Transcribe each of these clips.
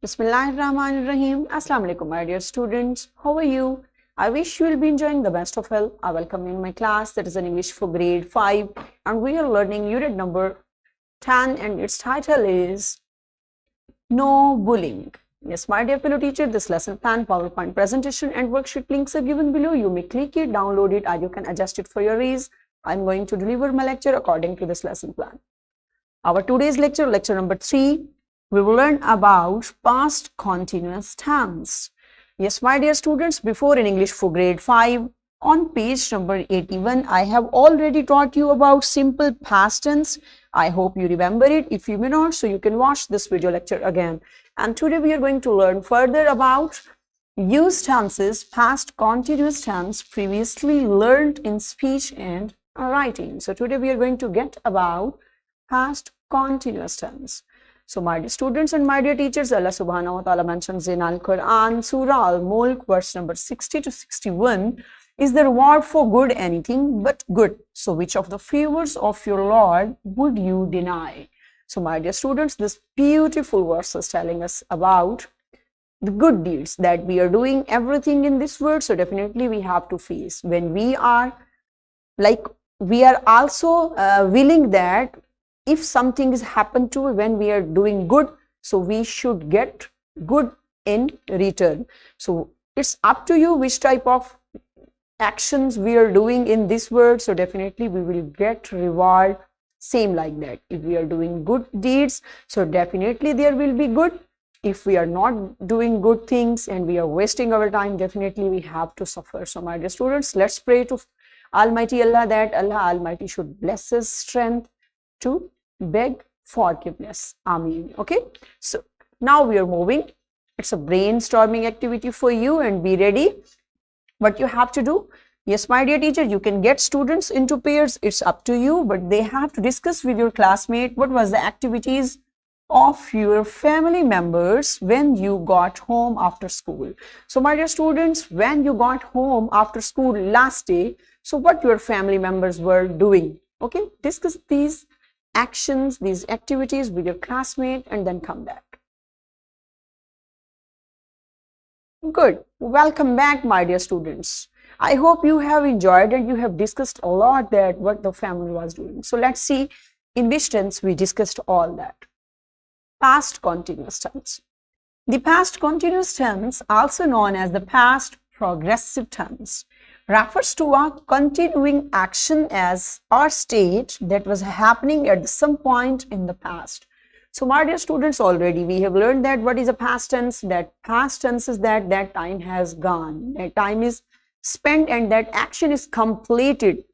Bismillahirrahmanirrahim. Assalamu alaikum, my dear students. How are you? I wish you will be enjoying the best of health. I welcome you in my class that is in English for grade 5, and we are learning unit number 10, and its title is No Bullying. Yes, my dear fellow teacher, this lesson plan, PowerPoint presentation and worksheet links are given below. You may click it, download it, or you can adjust it for your ease. I'm going to deliver my lecture according to this lesson plan. Our today's lecture, lecture number 3, we will learn about past continuous tense. Yes, my dear students, before in English for grade 5, on page number 81, I have already taught you about simple past tense. I hope you remember it. If you may not, so you can watch this video lecture again. And today we are going to learn further about used tenses, past continuous tense, previously learned in speech and writing. So today we are going to get about past continuous tense. So my dear students and my dear teachers, Allah subhanahu wa ta'ala mentions in Al-Quran, Surah Al-Mulk, verse number 60 to 61, is the reward for good anything but good. So which of the favors of your Lord would you deny? So my dear students, this beautiful verse is telling us about the good deeds that we are doing, everything in this world. So definitely we have to face when we are also willing that if something is happened to when we are doing good, so we should get good in return. So it's up to you which type of actions we are doing in this world. So definitely we will get reward same like that. If we are doing good deeds, so definitely there will be good. If we are not doing good things and we are wasting our time, definitely we have to suffer. So my dear students, let's pray to Almighty Allah that Allah Almighty should bless us strength to beg forgiveness. Ameen. Okay, so now we are moving. It's a brainstorming activity for you, and be ready. What you have to do, yes my dear teacher, you can get students into pairs, it's up to you, but they have to discuss with your classmate what was the activities of your family members when you got home after school. So my dear students, when you got home after school last day, so what your family members were doing. Okay, discuss these actions, these activities with your classmate and then come back. Good. Welcome back, my dear students. I hope you have enjoyed and you have discussed a lot that what the family was doing. So let's see in which tense we discussed all that. Past continuous tense. The past continuous tense, also known as the past progressive tense, refers to a continuing action as or state that was happening at some point in the past. So my dear students, already we have learned that what is a past tense. That past tense is that time has gone, that time is spent and that action is completed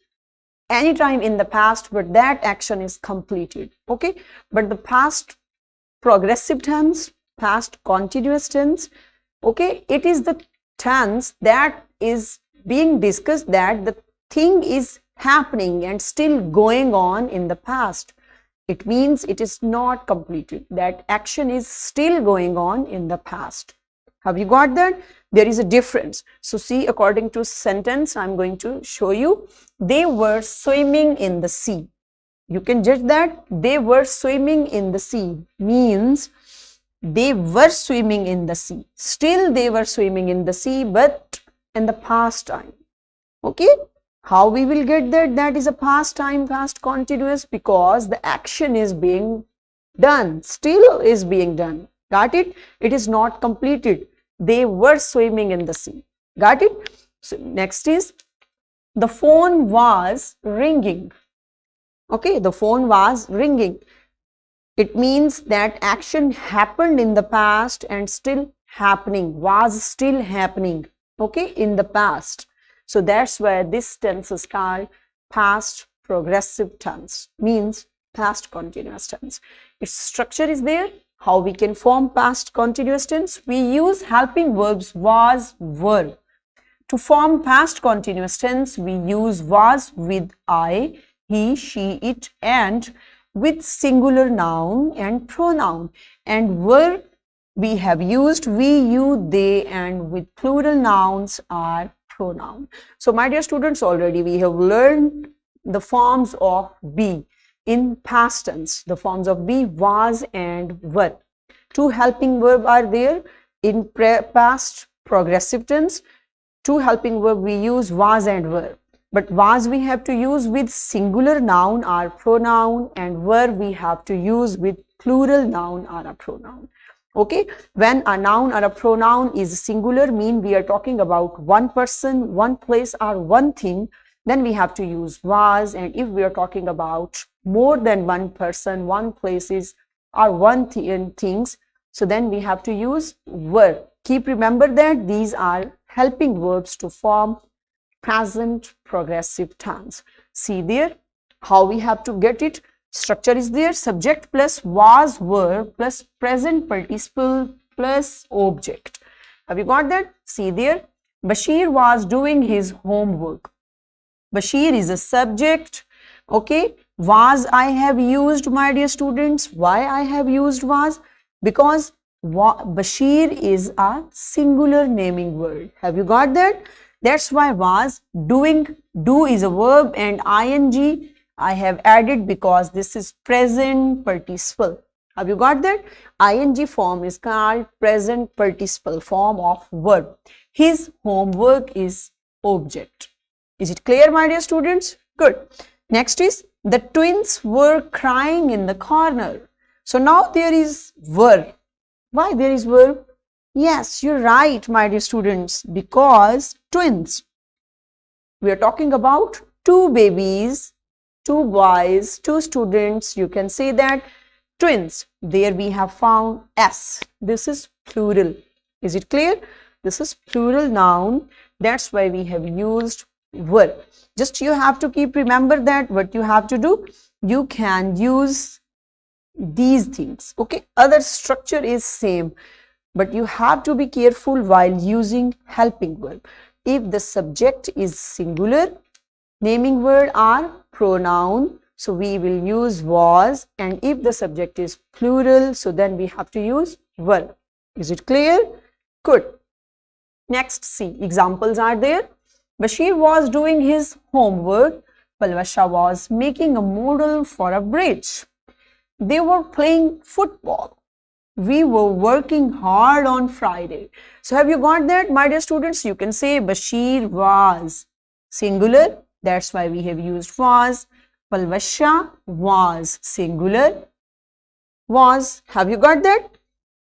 anytime in the past, but that action is completed. Okay, but the past progressive tense, past continuous tense, okay, it is the tense that is being discussed that the thing is happening and still going on in the past. It means it is not completed. That action is still going on in the past. Have you got that? There is a difference. So see, according to sentence, I'm going to show you. They were swimming in the sea. You can judge that. They were swimming in the sea means they were swimming in the sea. Still they were swimming in the sea, but in the past time. Okay, how we will get that? That is a past time, past continuous, because the action is being done, still is being done. Got it? It is not completed. They were swimming in the sea. Got it? So next is the phone was ringing. Okay, the phone was ringing. It means that action happened in the past and still happening, was still happening. Okay, in the past. So that's why this tense is called past progressive tense, means past continuous tense. Its structure is there. How we can form past continuous tense? We use helping verbs was, were. To form past continuous tense, we use was with I, he, she, it, and with singular noun and pronoun, and were we have used we, you, they, and with plural nouns are pronoun. So my dear students, already we have learned the forms of be in past tense. The forms of be, was and were. Two helping verb are there in past progressive tense. Two helping verb we use was and were. But was we have to use with singular noun or pronoun, and were we have to use with plural noun or a pronoun. Okay, when a noun or a pronoun is singular, mean we are talking about one person, one place or one thing, then we have to use was. And if we are talking about more than one person, one places or one things, so then we have to use were. Keep remember that these are helping verbs to form present progressive tense. See there how we have to get it. Structure is there: subject plus was, were plus present participle plus object. Have you got that? See there, Bashir was doing his homework. Bashir is a subject. Okay, was I have used, my dear students. Why I have used was? Because Bashir is a singular naming word. Have you got that? That's why was. Doing, do is a verb, and ing I have added because this is present participle. Have you got that? Ing form is called present participle form of verb. His homework is object. Is it clear, my dear students? Good. Next is the twins were crying in the corner. So now there is were. Why there is were? Yes, you're right, my dear students, because twins. We are talking about two babies, two boys, two students. You can say that twins. There we have found S. This is plural. Is it clear? This is plural noun. That's why we have used were. Just you have to keep remember that what you have to do. You can use these things. Okay. Other structure is same, but you have to be careful while using helping verb. If the subject is singular, naming word or pronoun, so we will use was, and if the subject is plural, so then we have to use were. Is it clear? Good. Next, see, examples are there. Bashir was doing his homework. Palvasha was making a model for a bridge. They were playing football. We were working hard on Friday. So have you got that, my dear students? You can say Bashir was singular. That's why we have used was. Palvasha was singular. Was. Have you got that?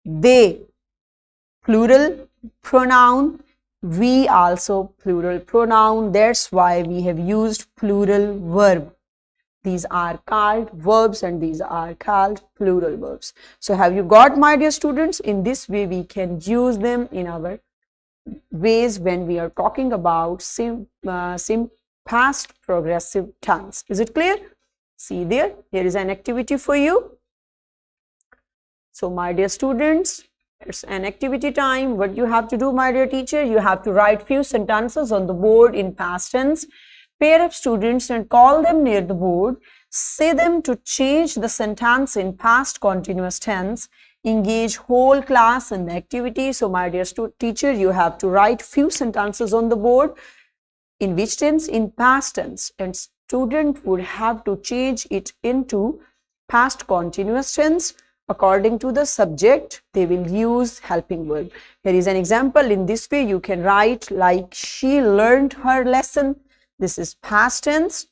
They plural pronoun. We also plural pronoun. That's why we have used plural verb. These are called verbs and these are called plural verbs. So have you got, my dear students? In this way we can use them in our ways when we are talking about past progressive tense. Is it clear? See there, here is an activity for you. So my dear students, it's an activity time. What you have to do, my dear teacher, you have to write few sentences on the board in past tense. Pair up students and call them near the board. Say them to change the sentence in past continuous tense. Engage whole class in the activity. So my dear teacher, you have to write few sentences on the board. In which tense? In past tense. And student would have to change it into past continuous tense. According to the subject, they will use helping verb. Here is an example. In this way, you can write like she learned her lesson. This is past tense.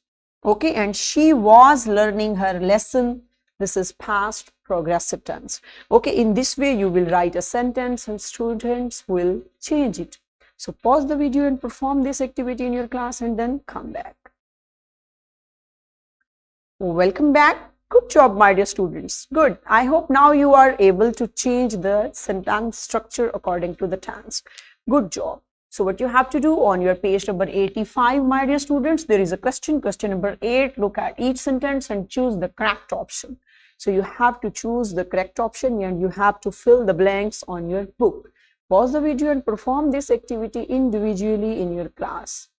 Okay, and she was learning her lesson. This is past progressive tense. Okay, in this way, you will write a sentence and students will change it. So pause the video and perform this activity in your class and then come back. Welcome back. Good job, my dear students. Good. I hope now you are able to change the sentence structure according to the tense. Good job. So what you have to do on your page number 85, my dear students, there is a question number 8. Look at each sentence and choose the correct option. So you have to choose the correct option and you have to fill the blanks on your book. Pause the video and perform this activity individually in your class.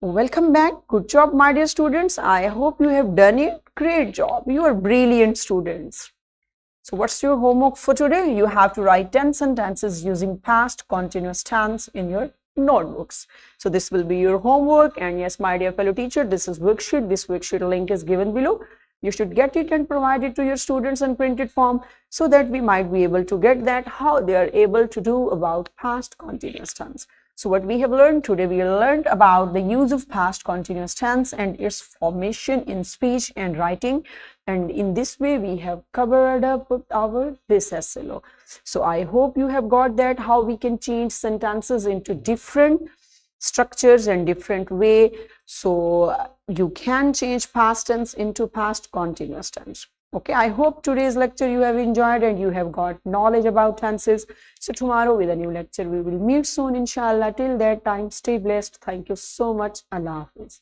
Welcome back. Good job, my dear students. I hope you have done it. Great job. You are brilliant students. So what's your homework for today? You have to write 10 sentences using past continuous tense in your notebooks. So this will be your homework. And yes, my dear fellow teacher, this is worksheet. This worksheet link is given below. You should get it and provide it to your students in printed form, so that we might be able to get that how they are able to do about past continuous tense. So what we have learned today, we learned about the use of past continuous tense and its formation in speech and writing. And in this way, we have covered up our this essay. So I hope you have got that how we can change sentences into different structures and different way. So you can change past tense into past continuous tense. Okay, I hope today's lecture you have enjoyed and you have got knowledge about tenses. So tomorrow with a new lecture we will meet soon, inshallah. Till that time, stay blessed. Thank you so much. Allah Hafiz.